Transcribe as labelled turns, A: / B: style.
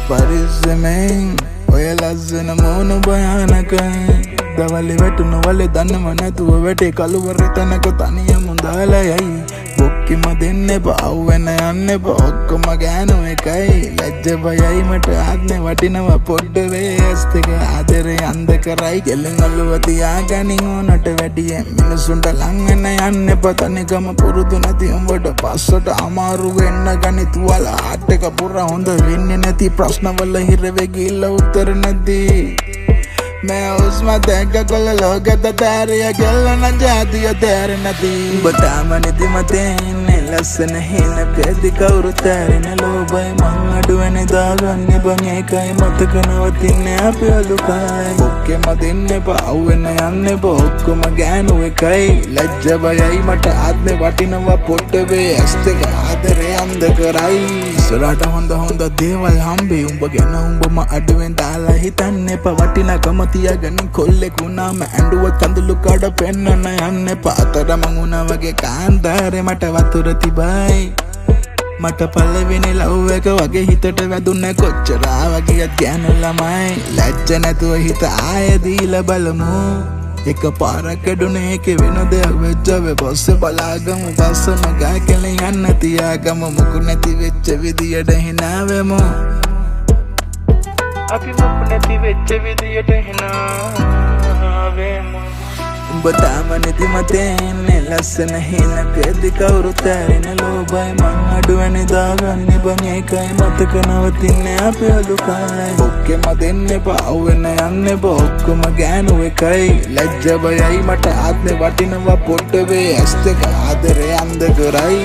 A: පරිස්සමෙන් ඔය ලස්සන මෝන භයානකයි දවල්ලි වැටුණු වලේ දන්නව නැතුව වැටේ කළුවර තැනක තනියම දාලා යයි බොක්කෙම දෙන්න එපා අවුවෙන්න යන්න එපා ඔක්කොම ගෑනු එකයි ලැජ්ජ බයයි මට ආත්මේ වටිනවා පොඩ්ඩ වේ ඇස් දෙක ආදරේ අන්ධ කරයි කෙලින් අල්ලුව තියාගනින් ඕනට වැඩියෙන් මිනිසුන්ට ලං වෙන්න යන්න එපා තනිකම පුරුදු නැති උඹට පස්සට අමාරු වෙන්න ගනි තුවාල ආට් එක පුරා හොඳ වෙන්නේ නැති ප්‍රශ්නවල හිර වෙ ගිහිල්ලා උත්තර නැති मैं उसमें देखा कोल लोग तारिया गलना जाती है तेरे नदी बता मन दी मते ने लसन ही न पेदी कौर तेरे न लो भाई मंगडु ने दागन्ने बंगे काय मत कनवती ने अपलु काय ओके मदिन्ने पावे न යන්නේ බොක්කම ගෑනුවේ කයි ලැජ්ජ බයයි මට ආත්මේ වටිනවා පොට්ටවේ ඇස් දෙක ආදරේ අන්ධ කරයි ඉස්සරහට හොඳ දේවල් හම්බේ උඹ ගැන උඹම අඩුවෙන් දාලා හිතන්න එපා වටිනකම තියාගන්න කොල්ලෙක් වුණාම ඇඬුව කඳුළු කඩ පෙන්නන්න යන්න එපා අතරම වුණා වගේ කාන්තාරේ මට වතුර තිබයි මට පළවෙනි ලව් එක වගේ හිතට වැදුනේ කොච්චර වගේත් ගෑනු ළමයි ලැජ්ජ නැතුව හිත ආයෙ දීලා බලමු එක පාරක් කැඩුනේ ඒකේ වෙන දෙයක් වෙච්චවේ පස්සේ බලාගමු පස්සම ගාකලේ යන්න තියාගමු මුකු නැති වෙච්ච විදියට හිනාවෙමු අපි මුකු නැති වෙච්ච විදියට හිනාවෙමු උඹ තාම නැති මතෙන්නේ ලස්සන හින පෙද්දි කවුරු තැරෙන ලෝබයි මං අඩුවනේ දාගන්නේ බං ඒකයි මතක නවතින්නේ අපේ අලුකයි ඔක්කෙම දෙන්න එපා අවුවෙන්න යන්න එපා ඔක්කොම ගෑනු එකයි ලැජ්ජ බයයි මට ආත්මේ වටිනවා පොට්ටවේ ඇස් දෙක ආදරේ අන්ධ කරයි